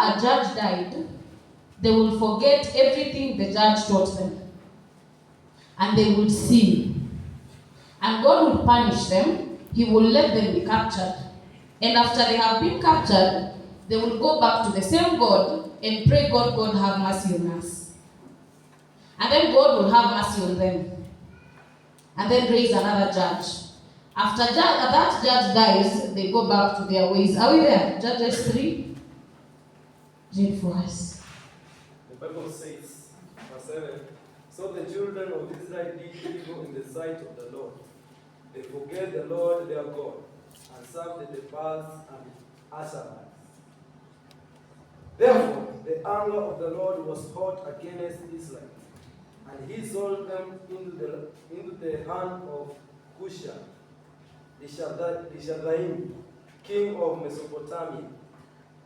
a judge died, they will forget everything the judge taught them. And they will sin. And God will punish them. He will let them be captured. And after they have been captured, they will go back to the same God and pray, God, God, have mercy on us. And then God will have mercy on them. And then raise another judge. After that judge dies, they go back to their ways. Are we there? Judges 3. Read for us. The Bible says, verse 7, so the children of Israel did evil in the sight of the Lord. They forget the Lord their God, and served the Baals and the Asherites. Therefore, the anger of the Lord was hot against Israel, and he sold them into the hand of Cushan, the Shaddaim, king of Mesopotamia.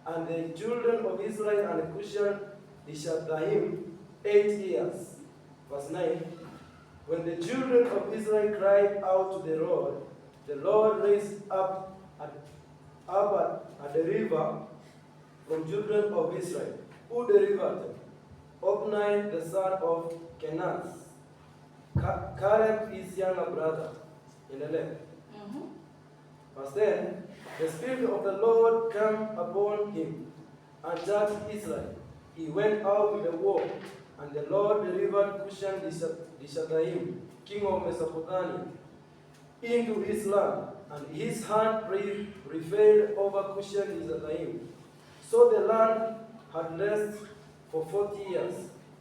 And the children of Israel and Cushan, the Shaddaim, 8 years. Verse 9, when the children of Israel cried out to the Lord raised up at the river from children of Israel. Who delivered them? Othniel the son of Kenaz, Caleb his younger brother, in the land. Verse 10, the Spirit of the Lord came upon him and judged Israel. He went out to the war, and the Lord delivered Cushan the Shaddaim, king of Mesopotamia, into his land, and his hand prevailed over Cushan the Shaddaim. So the land had rest for 40 years.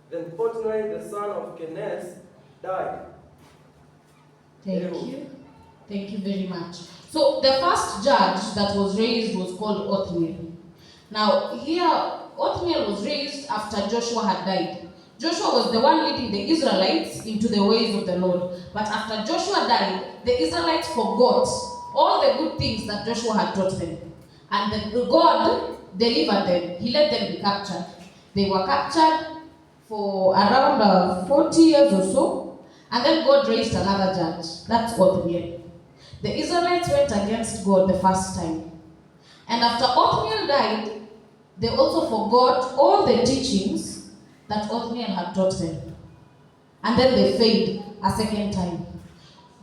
Then Othniel the son of Kenaz died. Thank you very much. So the first judge that was raised was called Othniel. Now here, Othniel was raised after Joshua had died. Joshua was the one leading the Israelites into the ways of the Lord. But after Joshua died, the Israelites forgot all the good things that Joshua had taught them. And God delivered them. He let them be captured. They were captured for around 40 years or so. And then God raised another judge. That's Othniel. The Israelites went against God the first time. And after Othniel died, they also forgot all the teachings that Othniel had taught them. And then they failed a second time.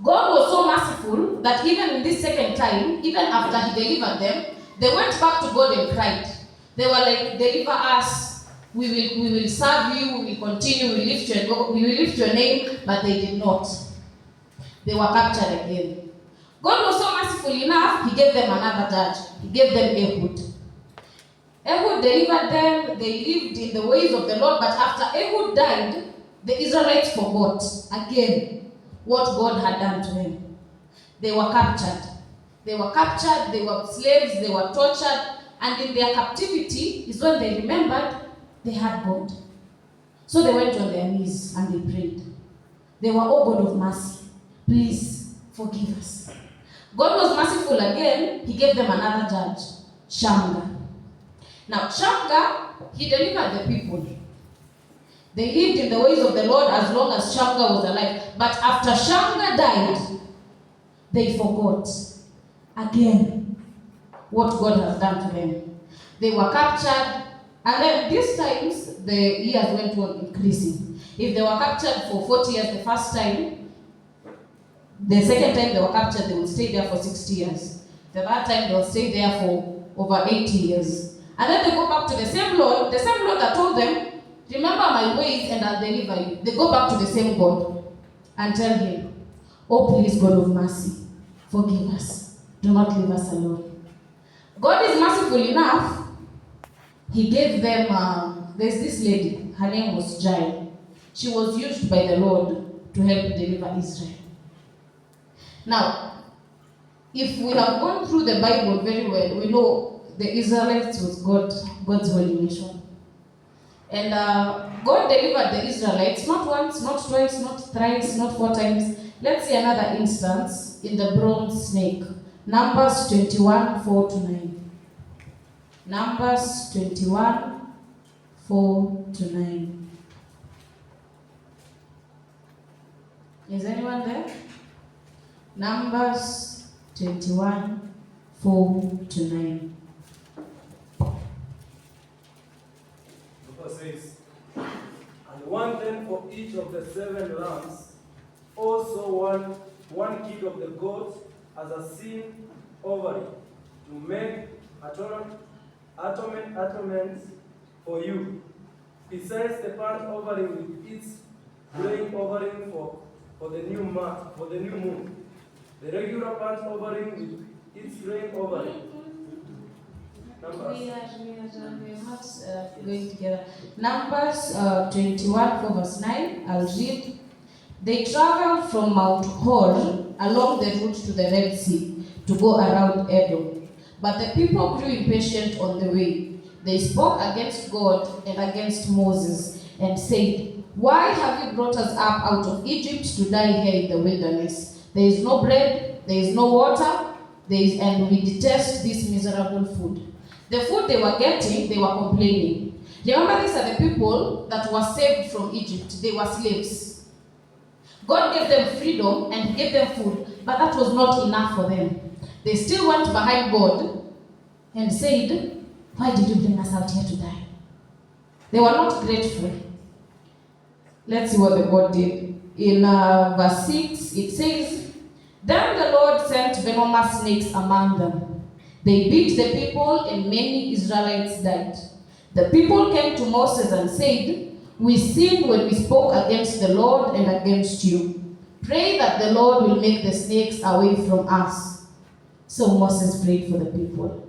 God was so merciful that even in this second time, even after he delivered them, they went back to God and cried. They were like, deliver us, we will serve you, we will continue, we will lift your name, but they did not. They were captured again. God was so merciful enough, he gave them another judge. He gave them Ehud. Ehud delivered them, they lived in the ways of the Lord, but after Ehud died, the Israelites forgot again what God had done to them. They were captured. They were slaves, they were tortured, and in their captivity is when they remembered they had God. So they went on their knees and they prayed. They were, oh God of mercy, please forgive us. God was merciful again, he gave them another judge, Shamgar. Now Shamgar, he delivered the people. They lived in the ways of the Lord as long as Shamgar was alive. But after Shamgar died, they forgot again what God has done to them. They were captured, and then these times the years went on increasing. If they were captured for 40 years the first time, the second time they were captured, they would stay there for 60 years. The third time they would stay there for over 80 years. And then they go back to the same Lord that told them, remember my ways and I'll deliver you. They go back to the same God and tell him, oh please God of mercy, forgive us. Do not leave us alone. God is merciful enough. He gave them, there's this lady, her name was Jael. She was used by the Lord to help deliver Israel. Now, if we have gone through the Bible very well, we know the Israelites was God's holy nation. And God delivered the Israelites, not once, not twice, not thrice, not 4 times. Let's see another instance in the bronze snake. Numbers 21, 4 to 9. Numbers 21, 4 to 9. Is anyone there? Numbers 21, 4 to 9. says, and 1 tenth for each of the 7 lambs, also one kid of the goat as a sin offering, to make atonement for you. Besides the burnt offering with its grain offering for the new moon, the regular burnt offering with its grain offering. Numbers. We are not going together. Numbers 21, 4 verse 9. I'll read. They traveled from Mount Hor along the route to the Red Sea to go around Edom. But the people grew impatient on the way. They spoke against God and against Moses and said, "Why have you brought us up out of Egypt to die here in the wilderness? There is no bread, there is no water, and we detest this miserable food." The food they were getting, they were complaining. Remember, these are the people that were saved from Egypt. They were slaves. God gave them freedom and gave them food, but that was not enough for them. They still went behind God and said, "Why did you bring us out here to die?" They were not grateful. Let's see what the God did. In verse 6, it says, "Then the Lord sent venomous snakes among them. They bit the people, and many Israelites died. The people came to Moses and said, 'We sinned when we spoke against the Lord and against you. Pray that the Lord will make the snakes away from us.' So Moses prayed for the people."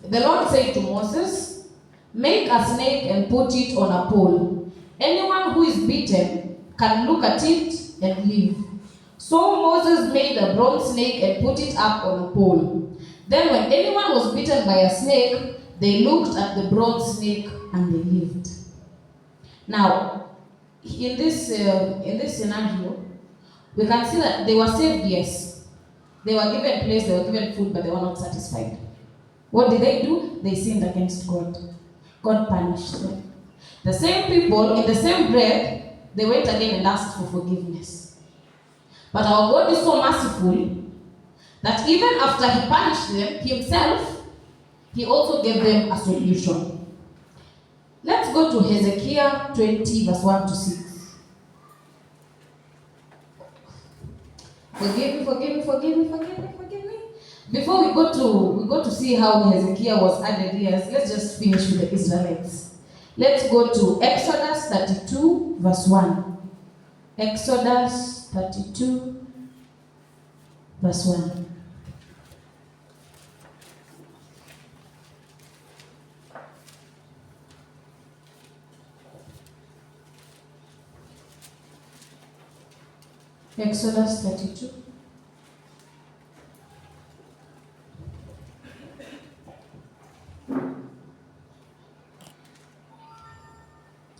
The Lord said to Moses, "Make a snake and put it on a pole. Anyone who is bitten can look at it and live." So Moses made a bronze snake and put it up on a pole. Then when anyone was bitten by a snake, they looked at the bronze snake and they lived. Now, in this scenario, we can see that they were saved, yes. They were given place, they were given food, but they were not satisfied. What did they do? They sinned against God. God punished them. The same people, in the same breath, they went again and asked for forgiveness. But our God is so merciful that even after He punished them Himself, He also gave them a solution. Let's go to Hezekiah 20, verse 1 to 6. Forgive me. Before we go to see how Hezekiah was added years, let's just finish with the Israelites. Let's go to Exodus 32, verse 1. Exodus 32, verse 1. Exodus 32.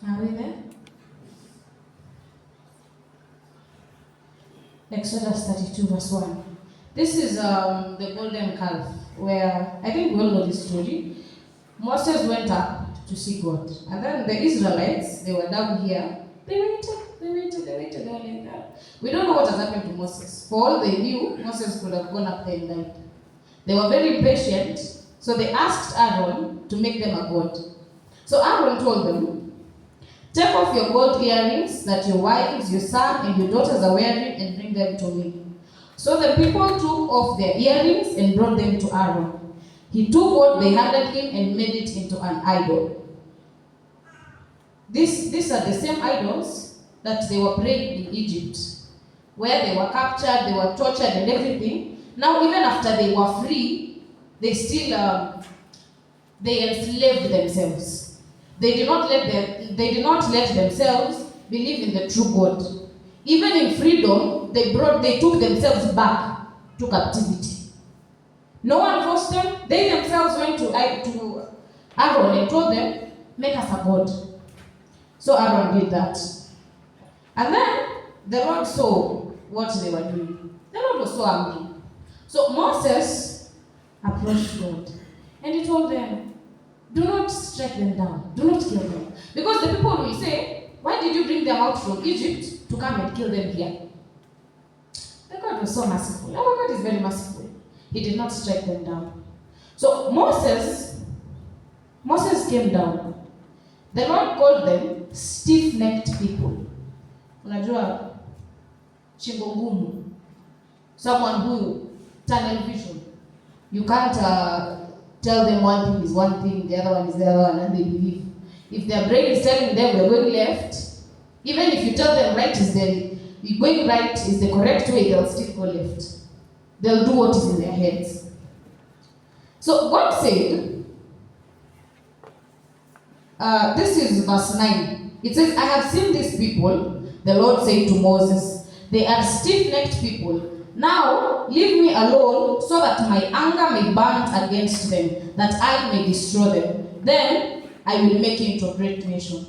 Are we there? Exodus 32, verse 1. This is the golden calf, where I think we all know this story. Moses went up to see God. And then the Israelites, they were down here. They waited. They were like that. We don't know what has happened to Moses. For all they knew, Moses could have gone up there and died. They were very impatient, so they asked Aaron to make them a god. So Aaron told them, "Take off your gold earrings that your wives, your son, and your daughters are wearing and bring them to me." So the people took off their earrings and brought them to Aaron. He took what they handed him and made it into an idol. These are the same idols that they were praying in Egypt, where they were captured, they were tortured and everything. Now, even after they were free, they still they enslaved themselves. They did not let themselves believe in the true God. Even in freedom, they took themselves back to captivity. No one forced them. They themselves went to Aaron and told them, "Make us a god." So Aaron did that. And then the Lord saw what they were doing. The Lord was so angry. So Moses approached God and he told them, "Do not strike them down. Do not kill them." Because the people will say, "Why did you bring them out from Egypt to come and kill them here?" The God was so merciful. Our God is very merciful. He did not strike them down. So Moses came down. The Lord called them stiff-necked people. Unajua shingo ngumu. Someone who tunnel vision. You can't tell them one thing is one thing, the other one is the other one, and they believe. If their brain is telling them we're going left, even if you tell them right is going right is the correct way, they'll still go left. They'll do what is in their heads. So God said, this is verse 9. It says, I have seen these people, the Lord said to Moses, they are stiff-necked people. Now leave me alone so that my anger may burn against them, that I may destroy them. Then I will make you into a great nation.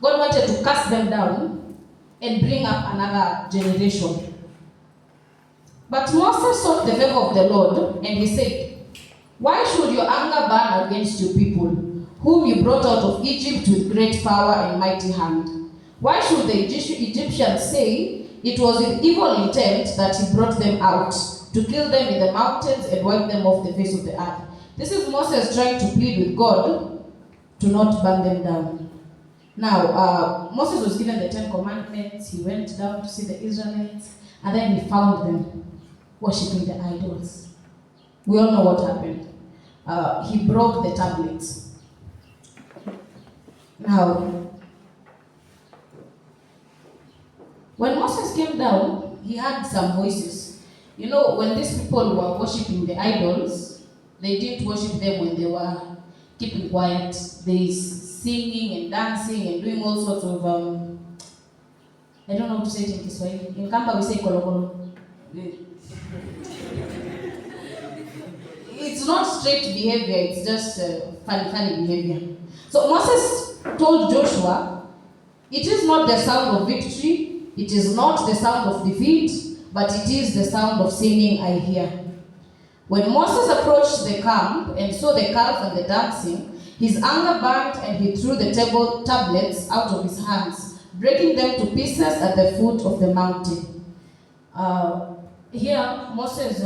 God wanted to cast them down and bring up another generation. But Moses sought the favor of the Lord, and he said, why should your anger burn against your people, whom you brought out of Egypt with great power and mighty hand? Why should the Egyptians say, it was with evil intent that he brought them out, to kill them in the mountains and wipe them off the face of the earth? This is Moses trying to plead with God to not burn them down. Now, Moses was given the 10 Commandments. He went down to see the Israelites, and then he found them worshipping the idols. We all know what happened. He broke the tablets. Now, when Moses came down, he had some voices. You know, when these people were worshipping the idols, they didn't worship them when they were keeping quiet. They singing and dancing and doing all sorts of, I don't know how to say it in Kiswahili. In Kamba we say kolokolo. It's not straight behavior, it's just funny behavior. So Moses told Joshua, it is not the sound of victory, it is not the sound of defeat, but it is the sound of singing I hear. When Moses approached the camp and saw the calf and the dancing, his anger burned and he threw the tablets out of his hands, breaking them to pieces at the foot of the mountain. Here, Moses,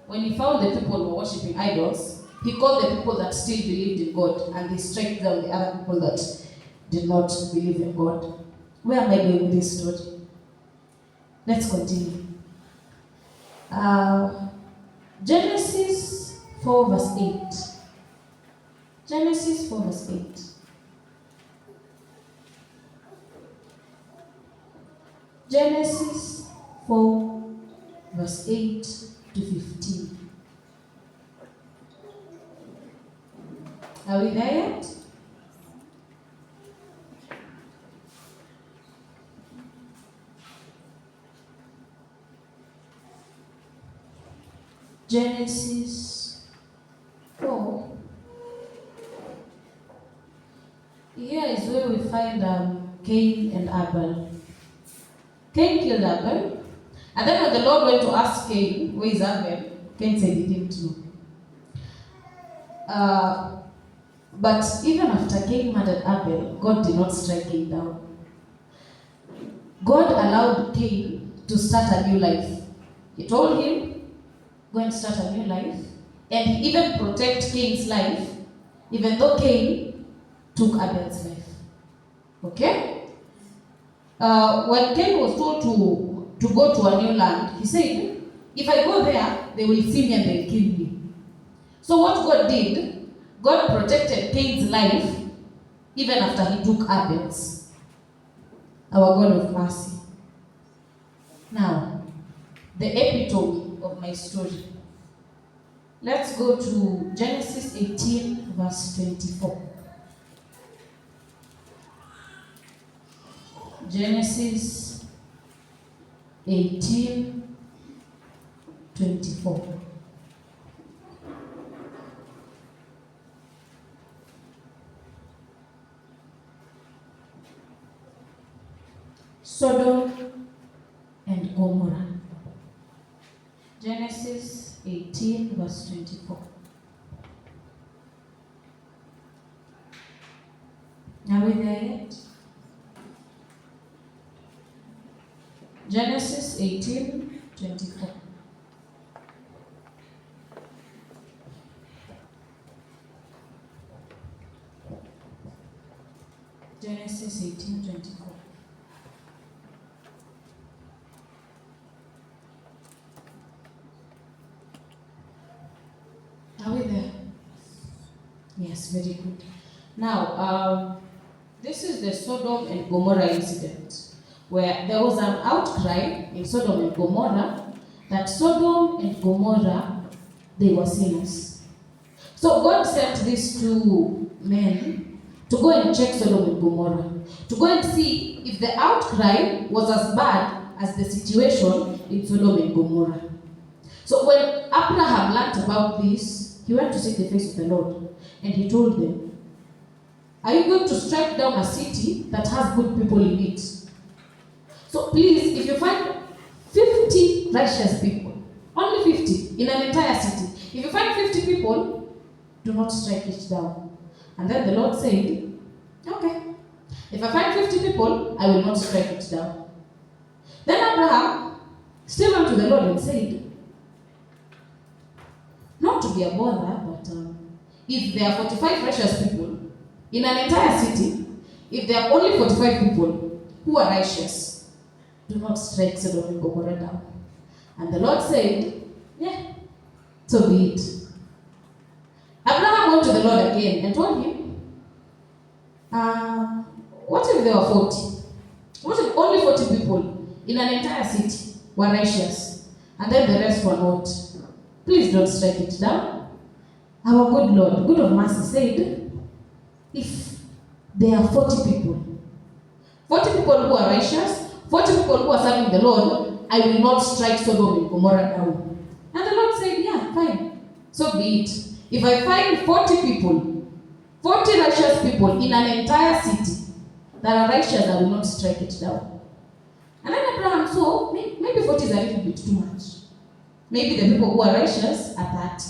when he found the people who were worshipping idols, he called the people that still believed in God, and he struck down the other people that did not believe in God. Where am I going with this story? Let's continue. Genesis 4 verse 8. Genesis 4 verse 8. Genesis 4 verse 8 to 15. Are we there yet? Genesis 4. Here is where we find Cain and Abel. Cain killed Abel. And then when the Lord went to ask Cain, where is Abel? Cain said he didn't know. But even after Cain murdered Abel, God did not strike Cain down. God allowed Cain to start a new life. He told him, go and start a new life. And he even protect Cain's life, even though Cain took Abel's life. Okay? When Cain was told to go to a new land, he said, if I go there, they will see me and they'll kill me. So what God did, God protected Cain's life even after he took Abel's. Our God of mercy. Now, the epitome of my story. Let's go to Genesis 18 verse 24. Genesis 18, 24. Sodom and Gomorrah. Genesis 18 verse 24. Are we there yet? Genesis 18, 24. Genesis 18:24. Are we there? Yes, very good. Now, this is the Sodom and Gomorrah incident, where there was an outcry in Sodom and Gomorrah that Sodom and Gomorrah, they were sinners. So God sent these two men to go and check Sodom and Gomorrah, to go and see if the outcry was as bad as the situation in Sodom and Gomorrah. So when Abraham learned about this, he went to seek the face of the Lord, and he told them, are you going to strike down a city that has good people in it? So please, if you find 50 righteous people, only 50 in an entire city, if you find 50 people, do not strike it down. And then the Lord said, okay, if I find 50 people, I will not strike it down. Then Abraham still went to the Lord and said, not to be a bother, but if there are 45 righteous people in an entire city, if there are only 45 people who are righteous, do not strike Sodom and Gomorrah down. And the Lord said, yeah, so be it. Abraham went to the Lord again and told him, what if there were 40? What if only 40 people in an entire city were righteous, and then the rest were not? Please don't strike it down. Our good Lord, good of mercy, said, if there are 40 people who are righteous, 40 people who are serving the Lord, I will not strike Sodom and Gomorrah down. And the Lord said, yeah, fine, so be it. If I find 40 people, 40 righteous people in an entire city that are righteous, I will not strike it down. And then Abraham saw, maybe 40 is a little bit too much. Maybe the people who are righteous are 30.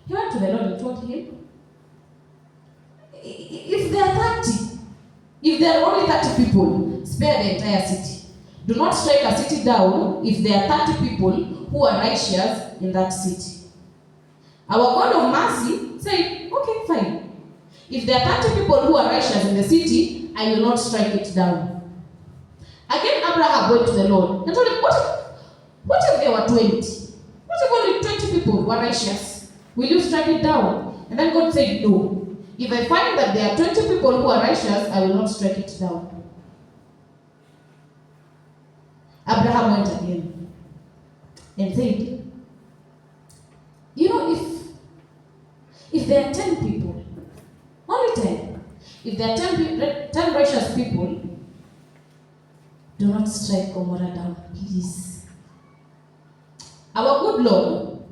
He went to the Lord and told him, if there are 30, if there are only 30 people, spare the entire city. Do not strike a city down if there are 30 people who are righteous in that city. Our God of mercy said, okay, fine. If there are 30 people who are righteous in the city, I will not strike it down. Again, Abraham went to the Lord and told him, what if there were 20? What if only 20 people were righteous? Will you strike it down? And then God said, no. If I find that there are 20 people who are righteous, I will not strike it down. Abraham went again and said, you know, if there are 10 people, only 10, if there are 10 righteous people, do not strike Gomorrah down, please. Our good Lord,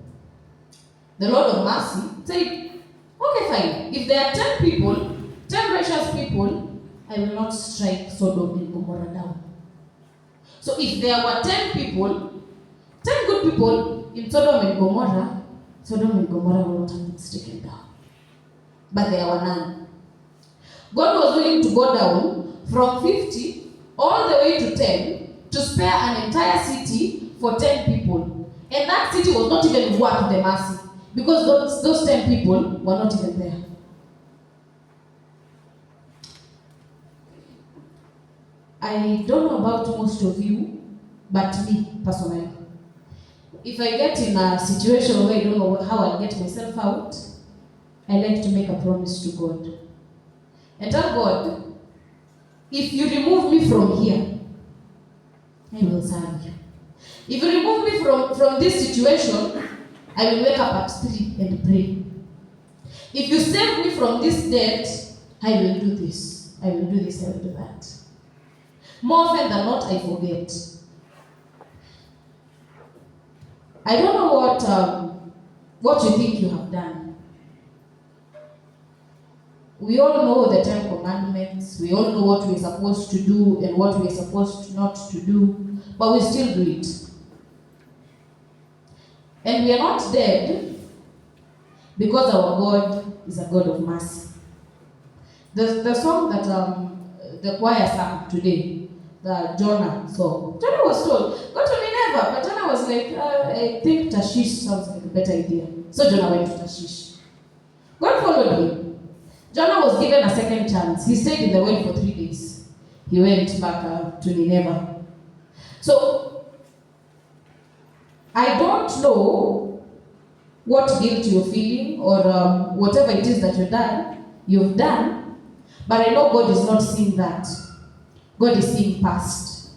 the Lord of mercy, said, okay, fine. If there are 10 people, 10 righteous people, I will not strike Sodom and Gomorrah down. So if there were 10 people, 10 good people in Sodom and Gomorrah will not have been stricken down. But there were none. God was willing to go down from 50 all the way to 10 to spare an entire city for 10 people. And that city was not even worth the mercy, because those 10 people were not even there. I don't know about most of you, but me personally, if I get in a situation where I don't know how I'll get myself out, I like to make a promise to God. And tell God, if you remove me from here, I will serve you. If you remove me from this situation, I will wake up at 3 and pray. If you save me from this debt, I will do this. I will do this, I will do that. More often than not, I forget. I don't know what you think you have done. We all know the 10 commandments. We all know what we're supposed to do and what we're supposed not to do, but we still do it. And we are not dead because our God is a God of mercy. The song that the choir sang today, the Jonah song. Jonah was told, go to Nineveh, but Jonah was like, I think Tarshish sounds like a better idea. So Jonah went to Tarshish. God followed him. Jonah was given a second chance. He stayed in the well for 3 days. He went back to Nineveh. So, I don't know what guilt you're feeling or whatever it is that you've done, but I know God is not seeing that. God is seeing past.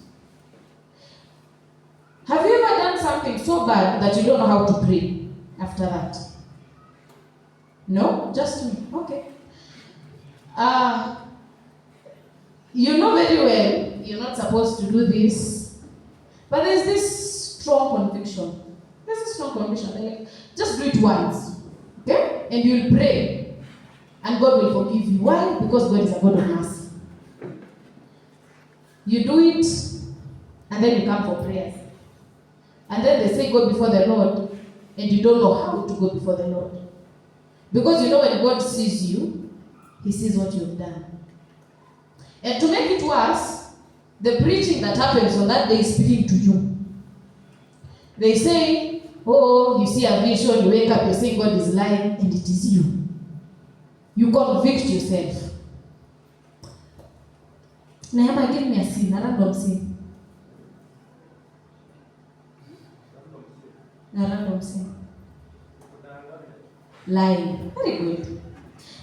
Have you ever done something so bad that you don't know how to pray after that? No? Just me. Okay. You know very well you're not supposed to do this, but there's this strong conviction. Like, just do it once, okay? And you'll pray, and God will forgive you. Why? Because God is a God of mercy. You do it, and then you come for prayers. And then they say go before the Lord, and you don't know how to go before the Lord. Because you know when God sees you, He sees what you've done. And to make it worse, the preaching that happens on that day is speaking to you. They say, oh, you see a vision, you wake up, you say God is lying, and it is you. You convict yourself. Nehemiah, give me a sin, a random sin. A random sin. Lying. Very good.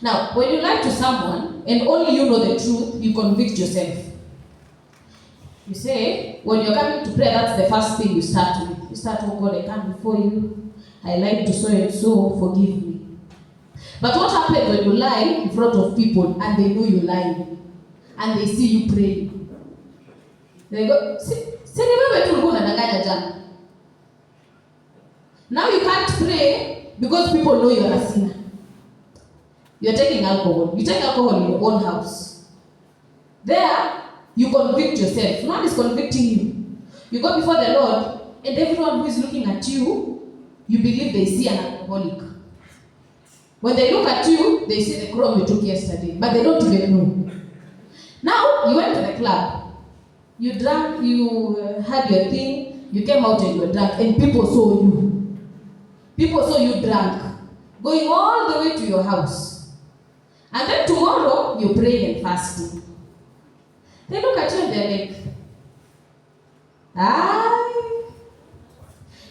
Now, when you lie to someone, and only you know the truth, you convict yourself. You say, when you're coming to pray, that's the first thing you start with. You start, oh God, I come before you. I lied to so and so, forgive me. But what happens when you lie in front of people and they know you're lying? And they see you praying? They go, now you can't pray because people know you're a sinner. You're taking alcohol. You take alcohol in your own house. There, you convict yourself. No one is convicting you. You go before the Lord, and everyone who is looking at you, you believe they see an alcoholic. When they look at you, they see the crime you took yesterday, but they don't even know. Now, you went to the club. You drank, you had your thing, you came out and you were drunk, and people saw you. People saw you drunk, going all the way to your house. And then tomorrow, you're praying and fasting. They look at you and they're like,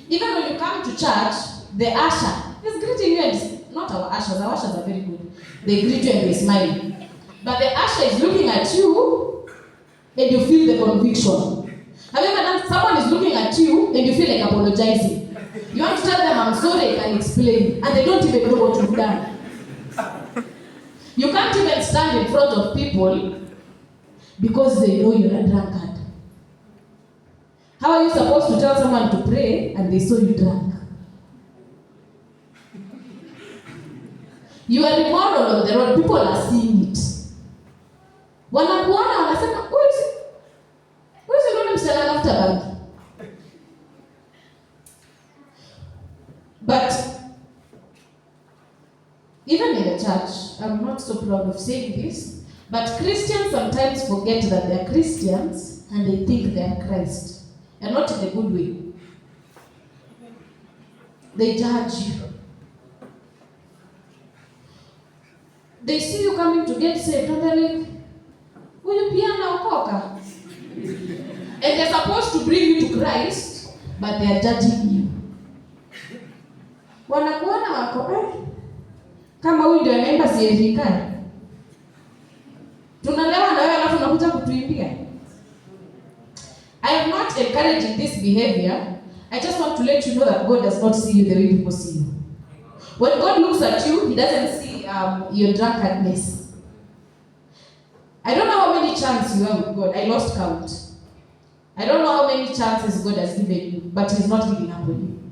even when you come to church, the usher is greeting you, and not our ushers are very good. They greet you and they smile. But the usher is looking at you and you feel the conviction. Have you ever done, someone is looking at you and you feel like apologizing? You want to tell them, I'm sorry, I can explain, and they don't even know what you've done. You can't even stand in front of people because they know you're a drunkard. How are you supposed to tell someone to pray and they saw you drunk? You are immoral on the road. People are seeing it. Wanakuona wanasema, huyu si ndio msichana anafuta bangi. But even in the church, I'm not so proud of saying this, but Christians sometimes forget that they are Christians and they think they are Christ. And not in a good way. They judge you. They see you coming to get saved, and they're like, huyu pia anaokoka. And they're supposed to bring you to Christ, but they are judging you. Wanakuona wako, kama huyu ndio anaimba siendikani. Tunalewa na wewe alafu unakuja kutuimbia. I am not encouraging this behavior. I just want to let you know that God does not see you the way people see you. When God looks at you, He doesn't see your drunkenness. I don't know how many chances you have with God. I lost count. I don't know how many chances God has given you, but He's not giving up on you.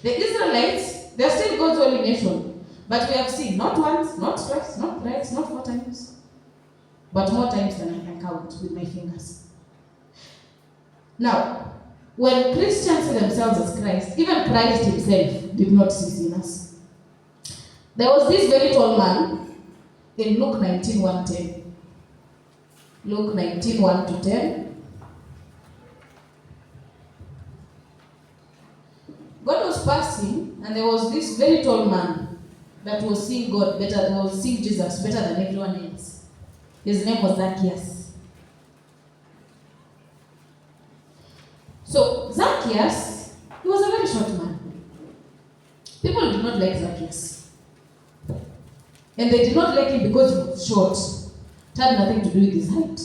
The Israelites, they're still God's holy nation, but we have seen not once, not twice, not thrice, not 4 times, but more times than I can count with my fingers. Now, when Christians see themselves as Christ, even Christ Himself did not see sinners. There was this very tall man in Luke 19:1-10. Luke 19:1-10. God was passing, and there was this very tall man that was seeing God better, was seeing Jesus better than everyone else. His name was Zacchaeus. So Zacchaeus, he was a very short man. People did not like Zacchaeus. And they did not like him because he was short. It had nothing to do with his height.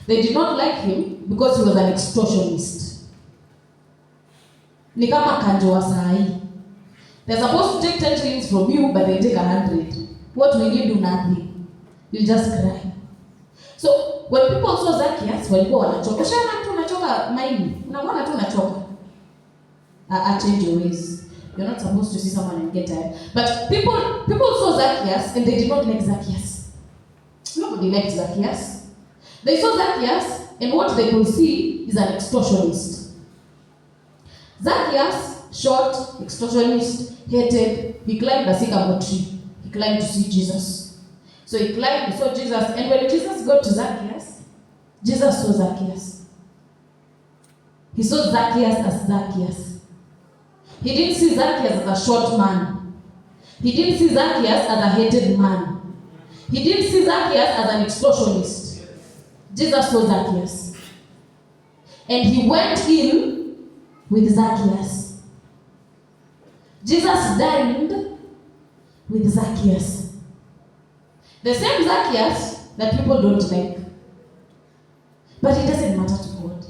They did not like him because he was an extortionist. Ni kama kanjo wa saa hii. They're supposed to take 10 shillings from you, but they take 100. What will you do? Nothing. You'll just cry. So when people saw Zacchaeus, walikuwa wanachoka. Shana mtu unachoka maini. Unaona tu unachoka. Change your ways. You're not supposed to see someone and get tired. But people saw Zacchaeus and they did not like Zacchaeus. Nobody liked Zacchaeus. They saw Zacchaeus and what they could see is an extortionist. Zacchaeus, short, extortionist, hated. He climbed a sycamore tree. He climbed to see Jesus. So he climbed, he saw Jesus. And when Jesus got to Zacchaeus, Jesus saw Zacchaeus. He saw Zacchaeus as Zacchaeus. He didn't see Zacchaeus as a short man. He didn't see Zacchaeus as a hated man. He didn't see Zacchaeus as an extortionist. Jesus saw Zacchaeus. And he went in with Zacchaeus. Jesus dined with Zacchaeus. The same Zacchaeus that people don't like. But it doesn't matter to God.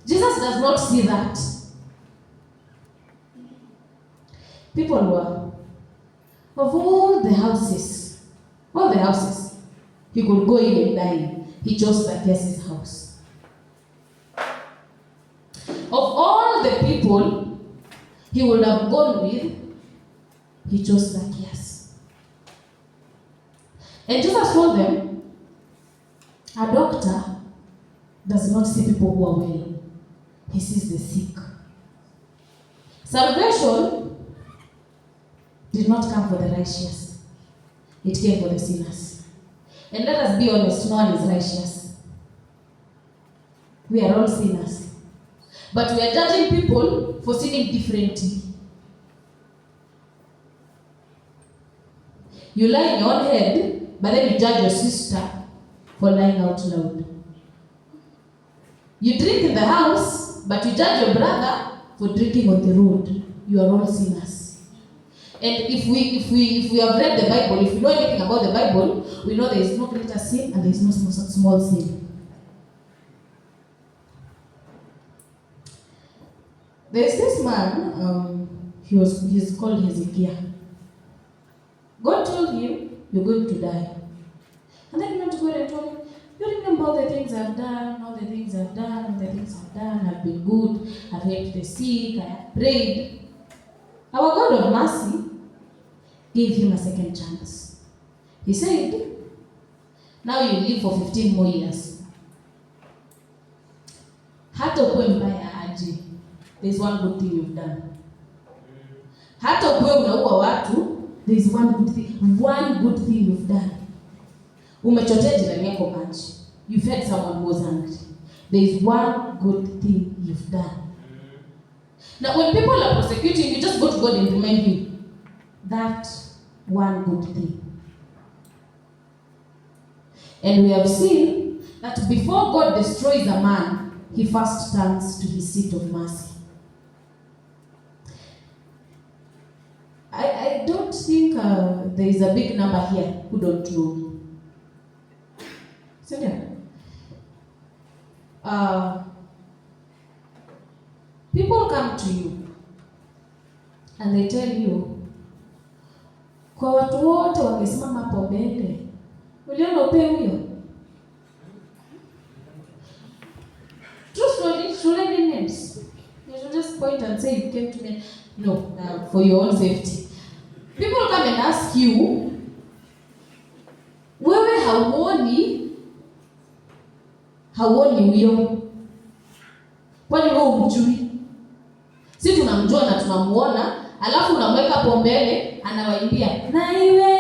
Jesus does not see that. People were, of all the houses, he could go in and die. He chose Zacchaeus' house. Of all the people he would have gone with, he chose Zacchaeus. And Jesus told them, a doctor does not see people who are well. He sees the sick. Salvation did not come for the righteous. It came for the sinners. And let us be honest, no one is righteous. We are all sinners. But we are judging people for sinning differently. You lie in your own head, but then you judge your sister for lying out loud. You drink in the house, but you judge your brother for drinking on the road. You are all sinners. And if we have read the Bible, if we know anything about the Bible, we know there is no greater sin and there is no small sin. There is this man, he's called Hezekiah. God told him, you're going to die. And then he went to God and told him, you remember all the things I've done, I've been good, I've helped the sick, I have prayed. Our God of mercy gave him a second chance. He said, now you live for 15 more years. Hata ukuwe mbaya aje, there's one good thing you've done. Hata ukuwe unaua watu, there's one good thing you've done. Umechotea jirani yako maji. You fed someone who was hungry. There's one good thing you've done. Now, when people are prosecuting, you just go to God and remind him that one good thing. And we have seen that before God destroys a man, he first turns to his seat of mercy. I don't think there is a big number here who don't know me. So, people come to you and they tell you, kwa watu wote wangesimama hapo mbele, uliona upe huyo? Truthfully, should I name names? You should just point and say you came to me. No, for your own safety. People come and ask you, wewe hauoni huyo? Kwani wewe umjui? Si tunamjua na tunamuona, alafu unamweka hapo mbele anawaimbia na iwe.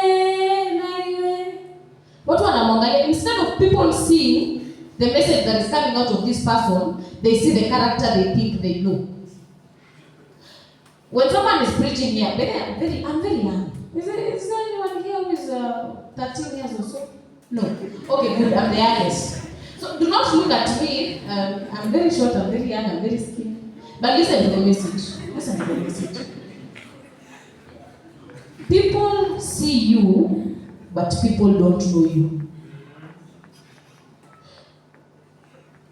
Watu wanamwangalia, instead of people seeing the message that is coming out of this person, they see the character they think they know. When someone is preaching here, I'm very young. Is it 13 years or so? No. Okay, good. I'm the youngest. So do not look at me. I'm very short, I'm very young, I'm very skinny. But listen to the message. Listen to the message. People see you, but people don't know you.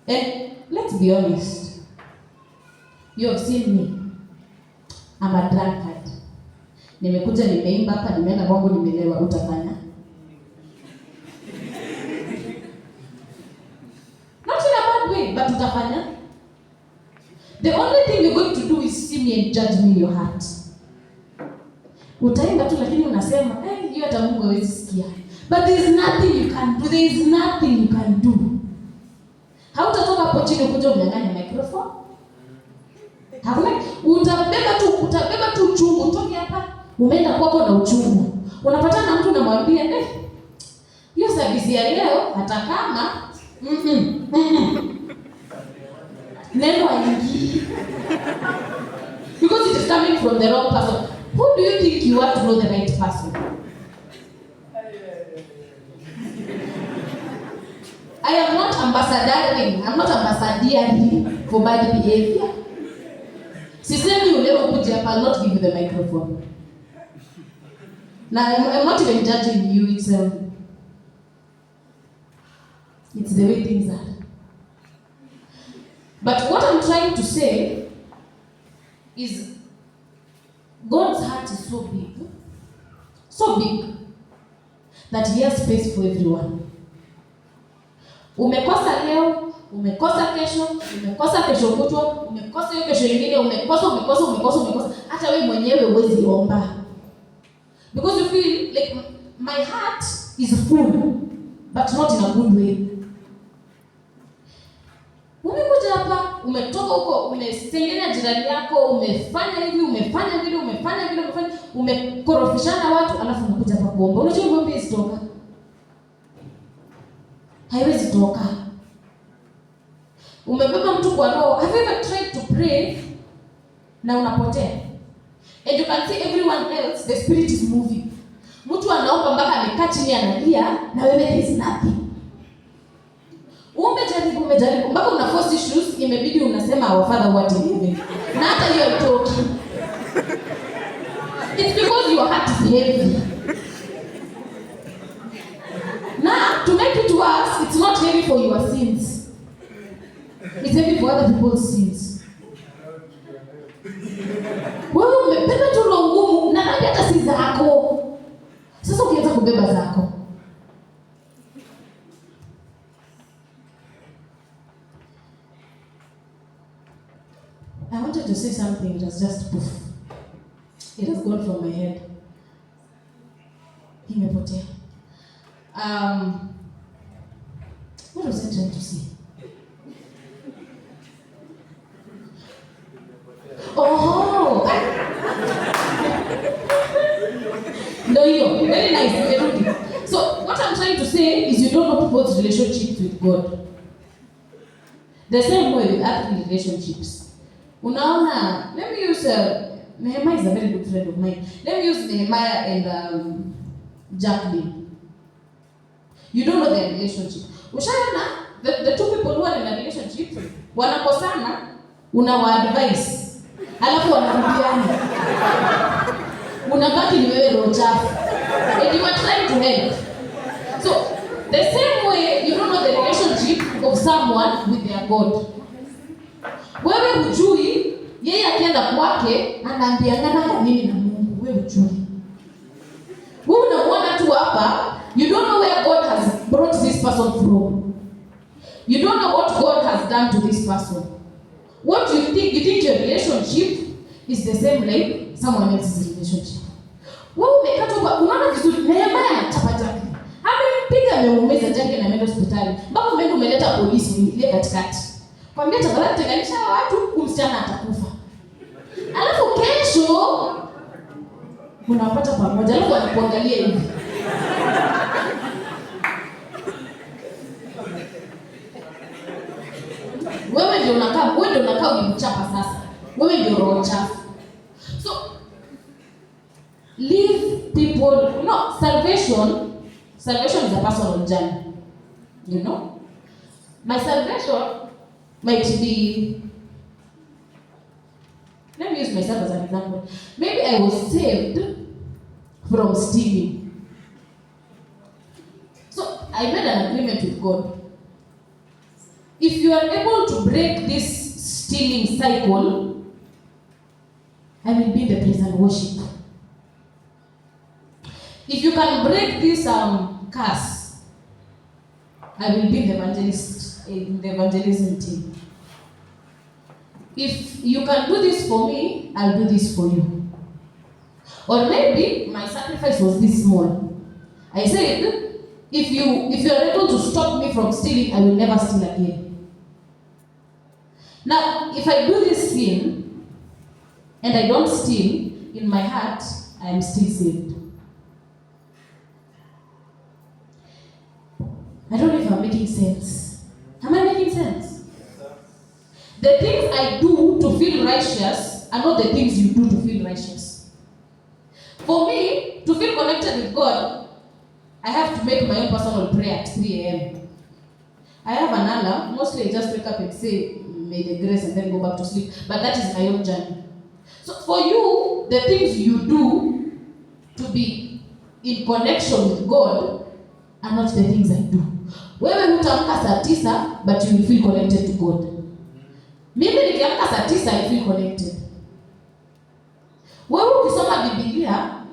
And let's be honest. You have seen me. I'm a drunkard. Nimekuja nimeimba hapa, nimeenda bongo, nimelewa, utafanya? Not in a bad way, but utafanya? The only thing you're going to do is see me and judge me in your heart. Utaimba tu lakini unasema, hiyo hata Mungu hawezi sikia. But there is nothing you can do. There is nothing you can do. Hautatoka hapo chini kuja unyang'anye microphone. Hakuna, utabeba tu uchungu, utoke hapa, umeenda kwako na uchungu. Unapatana na mtu unamwambia, hiyo service ya leo hata kama neno haingii. Because it is coming from the wrong person. Who do you think you are to know the right person? I am not ambassadoring. I'm not ambassading for bad behavior. Sisemi uleo kuja hapa, I'll not give you the microphone. Now, I'm not even judging you. It's the way things are. But what I'm trying to say is God's heart is so big, that He has space for everyone. Umekosa leo, umekosa kesho, umekosa kesho kutwa, umekosa hiyo kesho nyingine, umekosa. Hata wewe mwenyewe huwezi omba. Because you feel like my heart is full, but not in a good way. Umekuja hapa, umetoka huko, umesengenea jirani yako, umefanya hivi, umekorofishana watu, alafu unakuja hapa kuomba. Unajua ngombe isitoka. Haiwezi toka. Umebeba mtu kwa roho. Have you ever tried to pray na unapotea? And you can see everyone else, the spirit is moving. Mtu anaomba mpaka amekaa chini analia, na wewe there is nothing. Umejaribu mpaka una force issues, imebidi unasema our Father who art in heaven. Na hata hiyo haitoki. It's because your heart is heavy. Now, to make it worse, it's not heavy for your sins. It's heavy for other people's sins. Wewe umebeba tu roho ngumu na hata si zako. Sasa ukianza kubeba zako. I wanted to say something, it has just poof. It has gone from my head. Imepotea. What was I trying to say? Oh! No, very nice. So, what I'm trying to say is you don't know people's relationships with God. The same way with earthly relationships. Unaona, let me use Nehemiah is a very good friend of mine. Let me use Nehemiah and Jacqueline. You don't know their relationship. Ushaona the two people who are in a relationship wanakosana, unawa-advise. Alafu wanarudiana. Unabaki ni wewe roho chafu. And you are trying to help. So, the same way you don't know the relationship of someone with their God. Wewe hujui, yeye akienda kwake anaambiana nini na Mungu, wewe hujui. Wewe unamuona tu hapa, you don't know where God has brought this person from. You don't know what God has done to this person. What you think your relationship is the same like someone else's relationship. Wewe umekaa tu unaona vizuri, Nehemiah anachapa Jackie. Amempiga ameumiza Jackie na ameenda hospitali. Mpaka umeleta polisi ile katikati. Kwambia tafadhali tenganisha watu, msichana atakufa. Alafu kesho unapata pamoja, alafu anakuangalia hivi. Wewe ndio unakaa ukimchapa sasa. Wewe ndio roho chafu. So leave people, salvation Salvation is a personal journey. You know? My salvation might be, let me use myself as an example. Maybe I was saved from stealing. So I made an agreement with God. If you are able to break this stealing cycle, I will be in the praise and worship. If you can break this curse, I will be in the evangelism team. If you can do this for me, I'll do this for you. Or maybe my sacrifice was this small. I said, if you are able to stop me from stealing, I will never steal again. Now, if I do this sin and I don't steal, in my heart, I am still saved. I don't know if I'm making sense. Am I making sense? The things I do to feel righteous are not the things you do to feel righteous. For me, to feel connected with God, I have to make my own personal prayer at 3 a.m. I have an alarm. Mostly I just wake up and say, may the grace, and then go back to sleep. But that is my own journey. So for you, the things you do to be in connection with God are not the things I do. Wewe hutamka saa 9, but you will feel connected to God. Mimi nikiamka saa 9, I feel connected. Wewe ukisoma Biblia,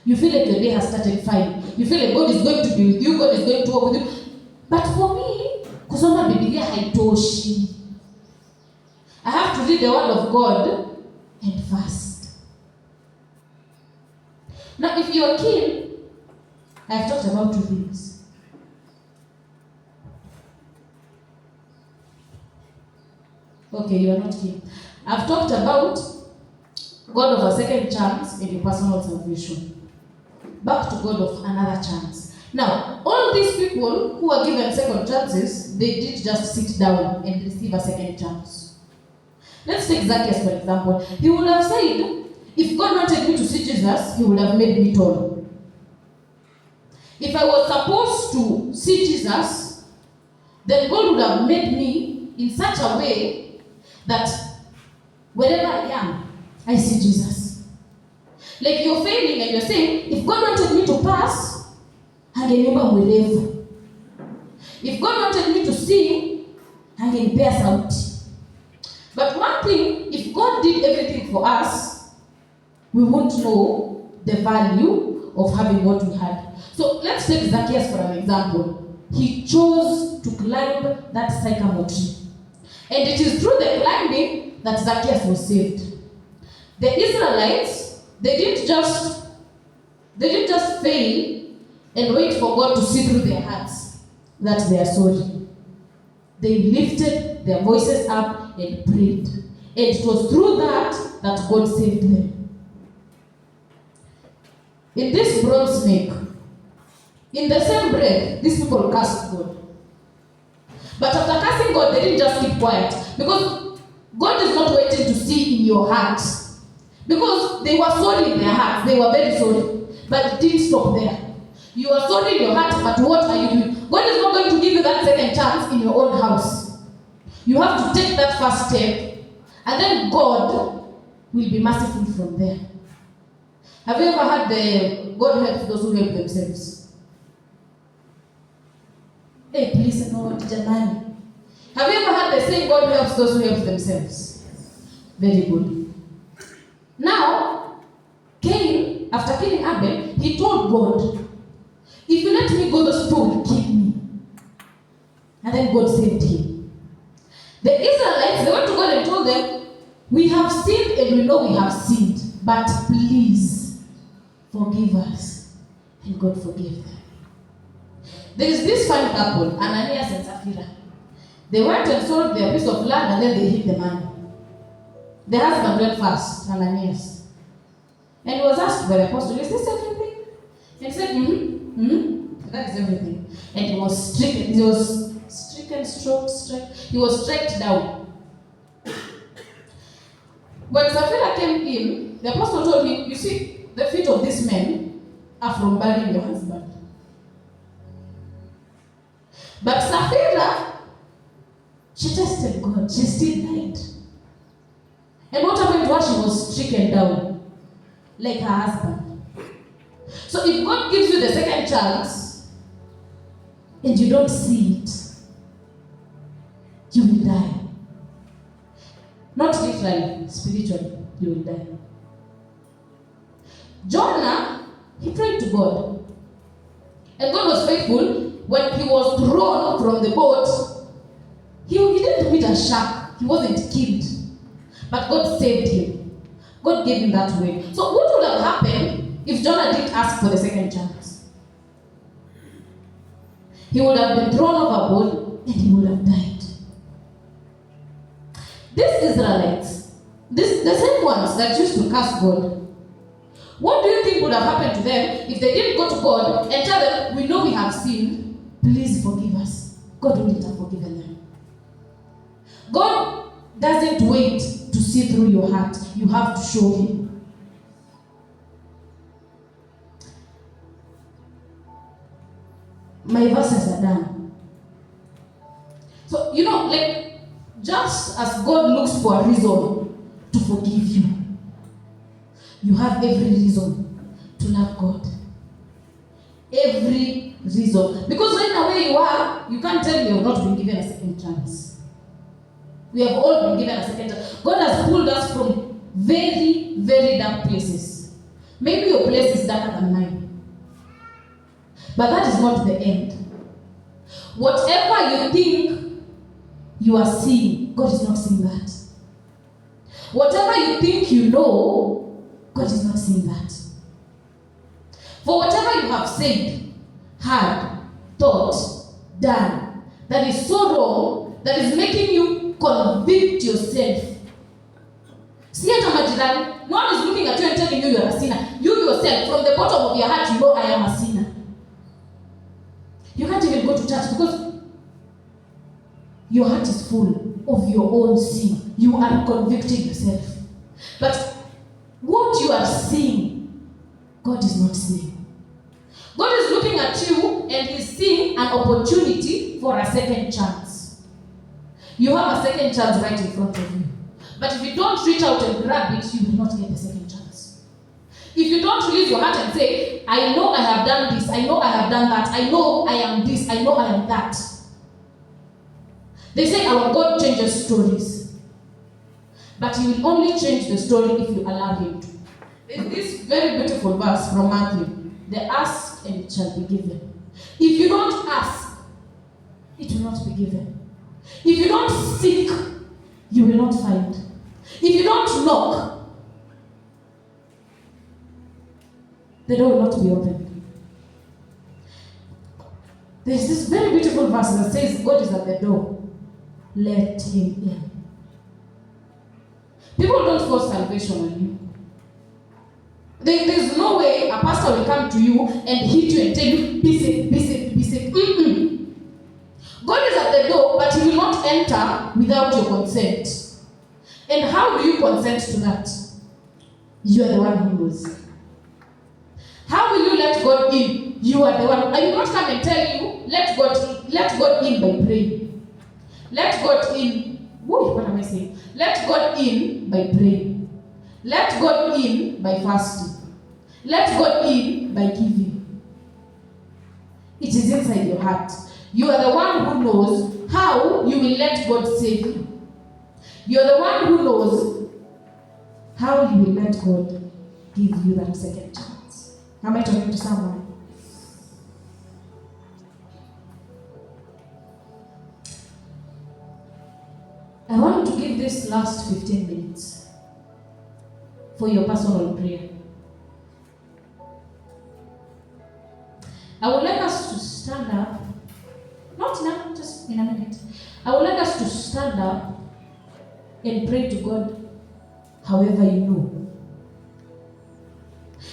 you feel like your day has started fine. You feel like God is going to be with you, God is going to work with you. But for me, kusoma Biblia haitoshi. I have to read the word of God and fast. Now, if you're keen, I have talked about 2 things. Okay, you are not keen. I've talked about God of a second chance and your personal salvation. Back to God of another chance. Now, all these people who are given second chances, they did just sit down and receive a second chance. Let's take Zacchaeus for example. He would have said, if God wanted me to see Jesus, he would have made me tall. If I was supposed to see Jesus, then God would have made me in such a way that wherever I am, I see Jesus. Like you're failing and you're saying, if God wanted me to pass, angeniomba mwerevu. If God wanted me to sing, angenipea sauti. But one thing, if God did everything for us, we won't know the value of having what we had. So let's take Zacchaeus for an example. He chose to climb that sycamore tree. And it is through the climbing that Zacchaeus was saved. The Israelites, they didn't just fail and wait for God to see through their hearts that they are sorry. They lifted their voices up and prayed. And it was through that God saved them. In this bronze snake, in the same breath, these people cursed God. But after cursing God, they didn't just keep quiet. Because God is not waiting to see in your heart. Because they were sorry in their hearts. They were very sorry. But it didn't stop there. You are sorry in your heart, but what are you doing? God is not going to give you that second chance in your own house. You have to take that first step, and then God will be merciful from there. Have you ever heard the God helps those who help themselves? Hey, please, no, jamani. Have you ever heard the saying God helps those who help themselves? Very good. Now, Cain, after killing Abel, he told God, if you let me go, those people will kill me. And then God saved him. The Israelites, they went to God and told them, we have sinned and we know we have sinned, but please forgive us. And God forgave them. There is this fine couple, Ananias and Sapphira. They went and sold their piece of land and then they hid the money. The husband went fast, Ananias. And he was asked by the apostle, is this everything? And he said, that is everything. And he was stricken. He was he was struck down. When Sapphira came in, the apostle told him, you see, the feet of these men are from burying your husband. But Sapphira, she tested God. She still died. And what happened to her? She was stricken down, like her husband. So if God gives you the second chance, and you don't see it, you will die. Not literally, spiritually, you will die. Jonah, he prayed to God. And God was faithful. When he was thrown from the boat, he didn't meet a shark. He wasn't killed. But God saved him. God gave him that way. So what would have happened if Jonah didn't ask for the second chance? He would have been thrown overboard and he would have died. These Israelites, the same ones that used to curse God, what do you think would have happened to them if they didn't go to God and tell them, we know we have sinned, please forgive us? God wouldn't have forgiven them. God doesn't wait to see through your heart. You have to show him. My verses are done. So, like, just as God looks for a reason to forgive you, you have every reason to love God. Every reason. Because right now where you are, you can't tell me you have not been given a second chance. We have all been given a second chance. God has pulled us from very, very dark places. Maybe your place is darker than mine. But that is not the end. Whatever you think you are seeing, God is not seeing that. Whatever you think you know, God is not seeing that. For whatever you have said, heard, thought, done, that is so wrong, that is making you convict yourself. See it, majirani. No one is looking at you and telling you you are a sinner. You yourself, from the bottom of your heart, you know I am a sinner. You can't even go to church because your heart is full of your own sin. You are convicting yourself. But what you are seeing, God is not seeing. God is looking at you and he's seeing an opportunity for a second chance. You have a second chance right in front of you. But if you don't reach out and grab it, you will not get the second chance. If you don't release your heart and say, I know I have done this, I know I have done that, I know I am this, I know I am that. They say our God changes stories. But he will only change the story if you allow him to. There's this very beautiful verse from Matthew. They ask and it shall be given. If you don't ask, it will not be given. If you don't seek, you will not find. If you don't knock, the door will not be opened. There's this very beautiful verse that says, God is at the door. Let him in. People don't force salvation on you. There's no way a pastor will come to you and hit you and tell you, be saved, be saved, be saved. God is at the door, but he will not enter without your consent. And how do you consent to that? You are the one who knows. How will you let God in? You are the one. I will not come and tell you, let God in by praying. Let God in. What am I saying? Let God in by praying. Let God in by fasting. Let God in by giving. It is inside your heart. You are the one who knows how you will let God save you. You are the one who knows how you will let God give you that second chance. Am I talking to someone? I want to give this last 15 minutes for your personal prayer. I would like us to stand up. Not now, just in a minute. I would like us to stand up and pray to God however you know.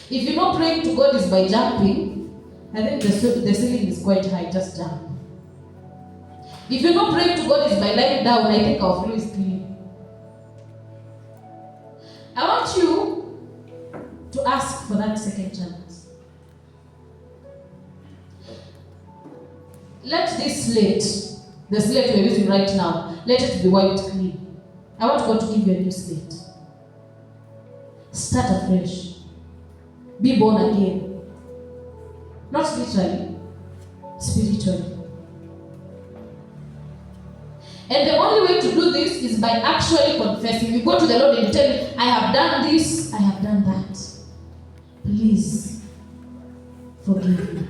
If you know praying to God is by jumping, I think the ceiling is quite high, just jump. If you know praying to God is by lying down, I think our floor is clean. I want you to ask for that second chance. let this slate, the slate we're using right now, let it be wiped clean. I want God to give you a new slate. Start afresh. Be born again. Not literally, spiritually. And the only way to do this is by actually confessing. You go to the Lord and tell him, I have done this, I have done that. Please forgive me.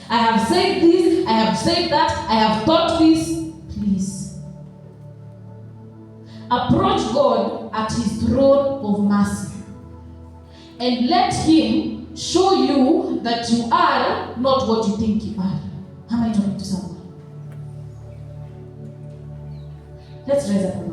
I have said this, I have said that, I have thought this. Please. Approach God at his throne of mercy. And let him show you that you are not what you think you are. Am I talking to someone? Let's raise up our